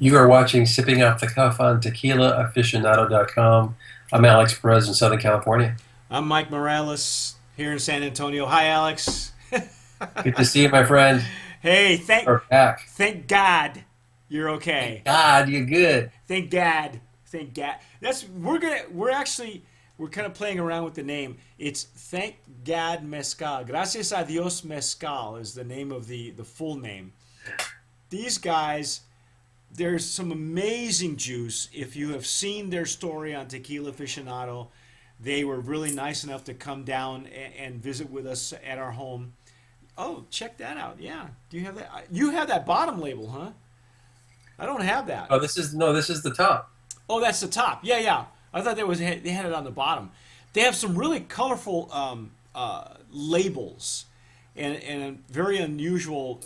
You are watching Sipping Off the Cuff on TequilaAficionado.com. I'm Alex Perez in Southern California. I'm Mike Morales here in San Antonio. Hi, Alex. Good to see you, my friend. Hey, We're back. thank God you're Thank okay. God, you're good. Thank God. Thank God. We're kind of playing around with the name. It's Thank God Mezcal. Gracias a Dios Mezcal is the name of the full name. These guys, there's some amazing juice. If you have seen their story on Tequila Aficionado, they were really nice enough to come down and visit with us at our home. Oh, check that out. Yeah. Do you have that? You have that bottom label, huh? I don't have that. Oh, this is the top. Oh, that's the top. Yeah, yeah. I thought they had it on the bottom. They have some really colorful labels and a very unusual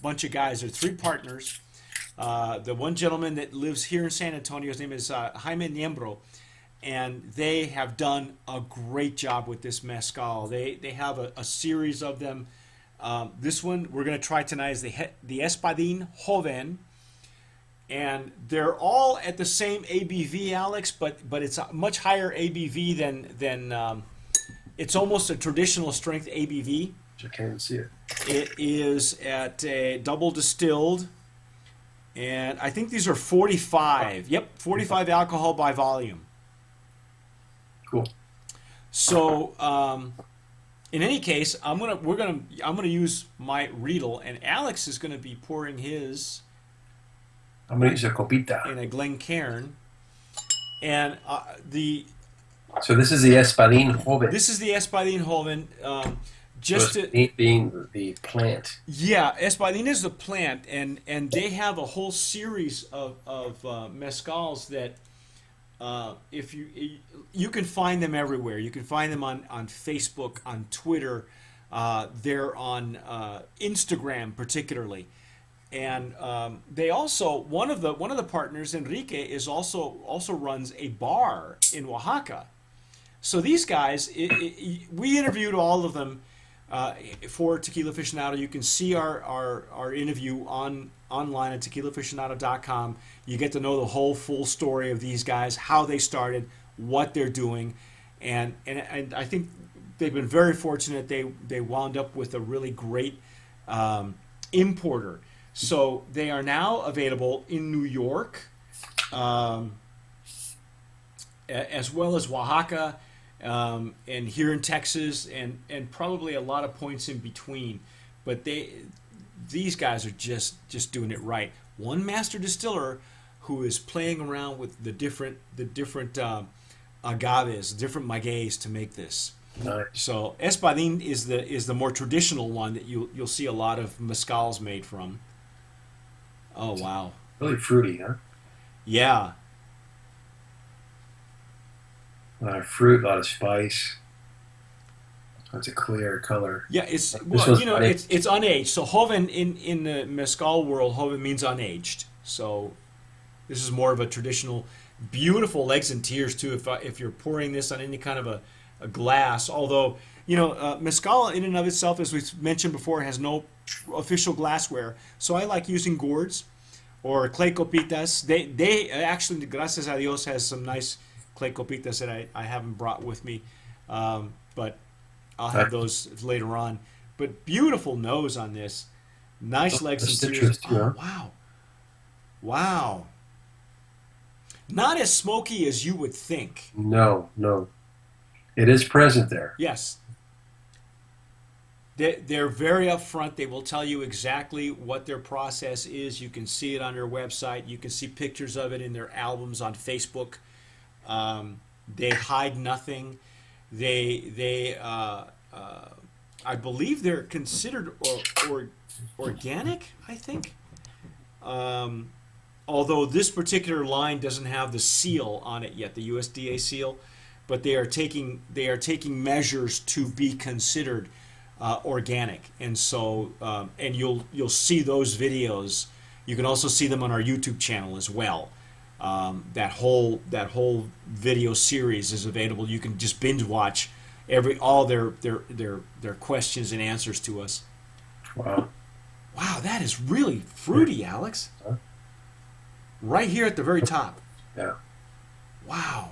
bunch of guys. They're three partners. The one gentleman that lives here in San Antonio, his name is Jaime Niembro, and they have done a great job with this mezcal. They have a series of them. This one we're going to try tonight is the Espadin Joven, and they're all at the same ABV, Alex, but it's a much higher ABV than it's almost a traditional strength ABV. I can't see it. It is at a double distilled, and I think these are 45. Yep, 45 alcohol by volume. Cool. So, in any case, I'm gonna use my Riedel, and Alex is gonna be pouring his I'm going to use a copita. in a Glencairn, and So this is the Espadin Joven. this is the Espadin Joven. Just So to being the plant. Yeah, Espadin is the plant, and they have a whole series of mezcals that if you can find them everywhere. You can find them on Facebook, on Twitter. They're on Instagram particularly, and they also one of the partners, Enrique, is also runs a bar in Oaxaca. So these guys, we interviewed all of them. For Tequila Aficionado, you can see our interview online at tequilaaficionado.com. You get to know the whole full story of these guys, how they started, what they're doing, and I think they've been very fortunate. They wound up with a really great importer. So they are now available in New York, as well as Oaxaca. And here in Texas, and probably a lot of points in between, but these guys are just doing it right. One master distiller who is playing around with the different agaves, different magueys to make this. Nice. So Espadin is the more traditional one that you'll see a lot of mezcals made from. Oh wow! Really fruity, huh? Yeah. A lot of fruit, a lot of spice. It's a clear color. Yeah, it's funny. it's unaged. So Joven in the mezcal world, Joven means unaged. So this is more of a traditional, beautiful legs and tears too. If you're pouring this on any kind of a glass, although mezcal in and of itself, as we mentioned before, has no official glassware. So I like using gourds or clay copitas. They actually, Gracias a Dios, has some nice clay copitas that I haven't brought with me, but I'll have those later on. But beautiful nose on this, nice legs and citrus tears. too, Oh, huh? wow. Not as smoky as you would think. No. It is present there. Yes. They're very upfront. They will tell you exactly what their process is. You can see it on their website. You can see pictures of it in their albums on Facebook. They hide nothing. I believe they're considered organic, I think. Although this particular line doesn't have the seal on it yet, the USDA seal, but they are taking measures to be considered organic, and so and you'll see those videos. You can also see them on our YouTube channel as well. That whole video series is available. You can just binge watch all their questions and answers to us. Wow. Wow, that is really fruity, Alex. Huh? Right here at the very top. Yeah. Wow.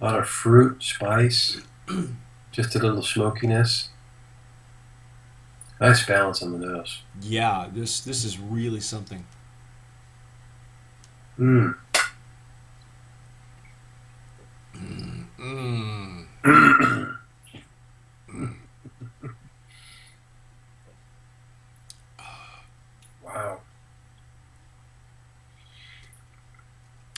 A lot of fruit, spice, just a little smokiness. Nice balance on the nose. Yeah, this is really something. Mm. Mm. Wow.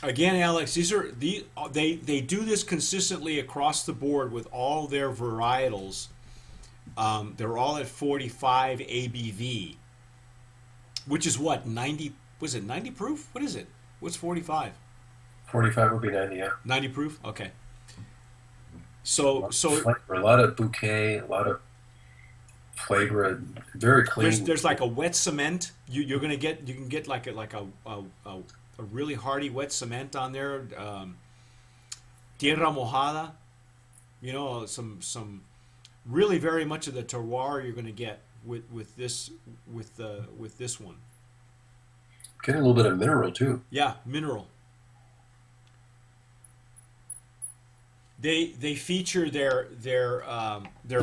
Again, Alex, they do this consistently across the board with all their varietals. They're all at 45 ABV, which is what 90. Was it 90 proof? What is it? What's 45? 45 would be 90, yeah. 90 proof. Okay. So Flavor, a lot of bouquet, a lot of flavor, very clean. there's like a wet cement. You can get like a really hearty wet cement on there. Tierra mojada. You know, some really very much of the terroir you're going to get with this one. Get a little bit of mineral too. Yeah, mineral. They feature their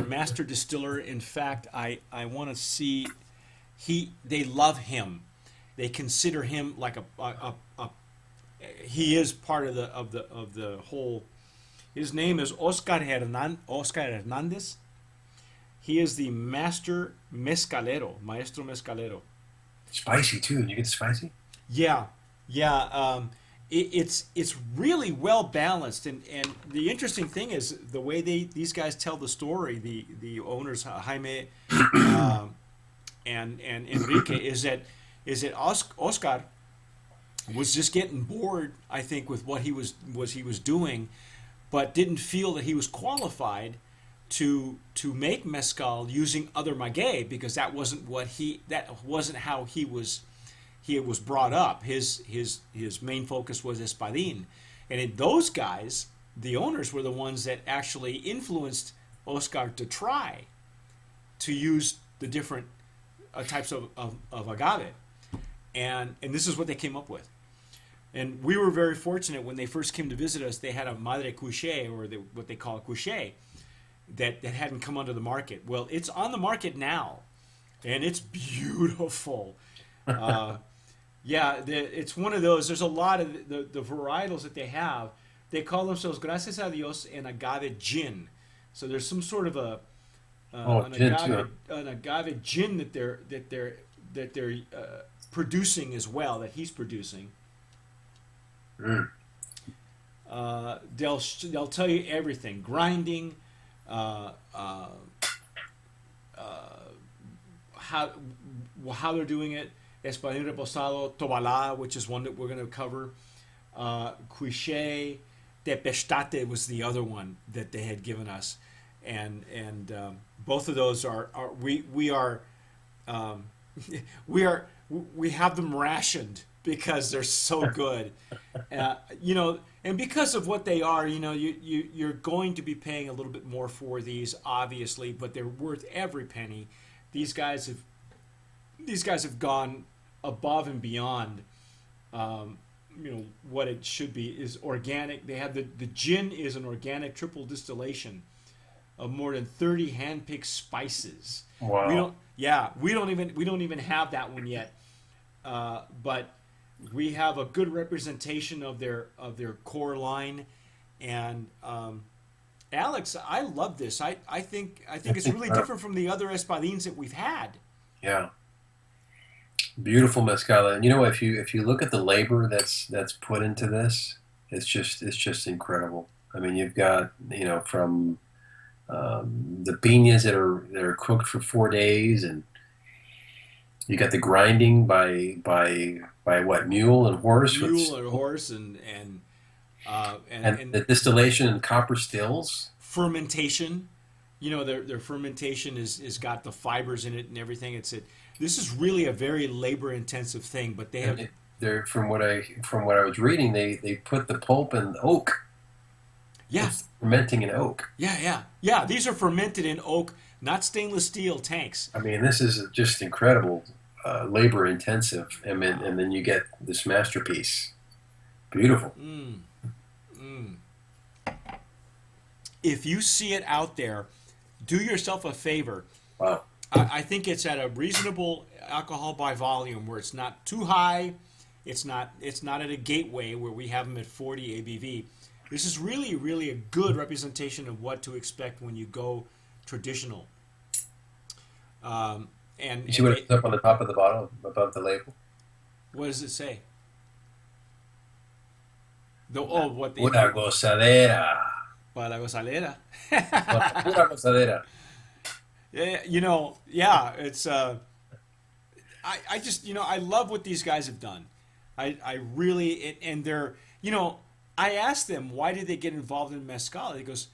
master distiller. In fact, I want to see they love him. They consider him like a he is part of the whole. His name is Oscar Hernandez. He is the master mezcalero, maestro mezcalero. Spicy too. You get spicy? Yeah, yeah. It's really well balanced, and the interesting thing is the way these guys tell the story. The owners Jaime and Enrique is that Oscar was just getting bored, I think, with what he was doing, but didn't feel that he was qualified to make mezcal using other maguey, because that wasn't how he was brought up. His main focus was Espadin, and those guys, the owners, were the ones that actually influenced Oscar to try to use the different types of agave, and this is what they came up with. And we were very fortunate when they first came to visit us. They had a Madre Couché, or what they call a Couché, that hadn't come onto the market. Well, it's on the market now, and it's beautiful. Yeah, it's one of those. There's a lot of the varietals that they have. They call themselves Gracias a Dios and agave gin. So there's some sort of an agave gin that they're producing as well, that he's producing. Mm. They'll tell you everything: grinding, how they're doing it. Espadin reposado, tobalá, which is one that we're going to cover. Cuiché, Tepestate was the other one that they had given us, and both of those we have them rationed because they're so good. And because of what they are, you're going to be paying a little bit more for these, obviously, but they're worth every penny. These guys have gone above and beyond. What it should be is organic. They have the gin is an organic triple distillation of more than 30 hand-picked spices. Wow. We don't even have that one yet. But we have a good representation of their core line, and Alex, I love this. I think it's really different from the other Espadins that we've had. Yeah. Beautiful mezcal, and if you look at the labor that's put into this, it's just incredible. I mean, you've got from the piñas that are cooked for 4 days, and you got the grinding by what, mule and horse, and the distillation in copper stills, fermentation. Their fermentation is got the fibers in it and everything. This is really a very labor-intensive thing, but they're from what I was reading, they put the pulp in oak. Yeah, it's fermenting in oak. Yeah. These are fermented in oak, not stainless steel tanks. I mean, this is just incredible, labor-intensive, and then you get this masterpiece. Beautiful. Mm, mm. If you see it out there, do yourself a favor. Wow. I think it's at a reasonable alcohol by volume where it's not too high. It's not at a gateway where we have them at 40 ABV. This is really really a good representation of what to expect when you go traditional. Um, and You see and what they, it's up on the top of the bottle above the label? what does it say? The oh what the Una gozadera. para la gozalera. Pura gozadera. Yeah, yeah, it's I just I love what these guys have done. I really and they're I asked them why did they get involved in mezcal. He goes,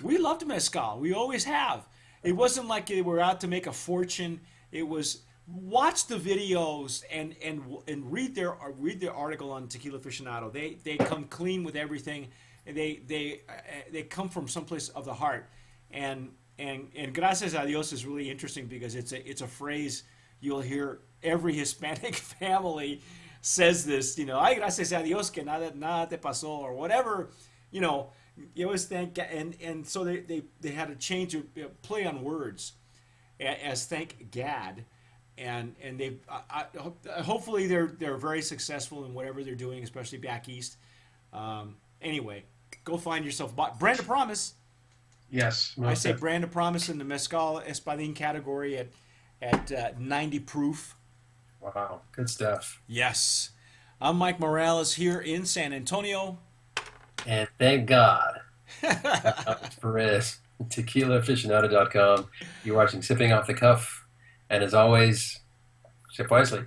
we loved mezcal. We always have. It wasn't like they were out to make a fortune. It was watch the videos and read their article on Tequila Aficionado. They come clean with everything. And they come from someplace of the heart. And Gracias a Dios is really interesting because it's a phrase you'll hear every Hispanic family says this, ay, gracias a Dios que nada te pasó, or whatever, you know, you always thank, and so they had to change, play on words as thank Gad, and they hopefully they're very successful in whatever they're doing, especially back east. Anyway, go find yourself, brand of promise. Yes. I say brand of promise in the Mezcal Espadin category at 90 proof. Wow. Good stuff. Yes. I'm Mike Morales here in San Antonio. And thank God. Perez. TequilaAficionado.com. You're watching Sipping Off the Cuff. And as always, sip wisely.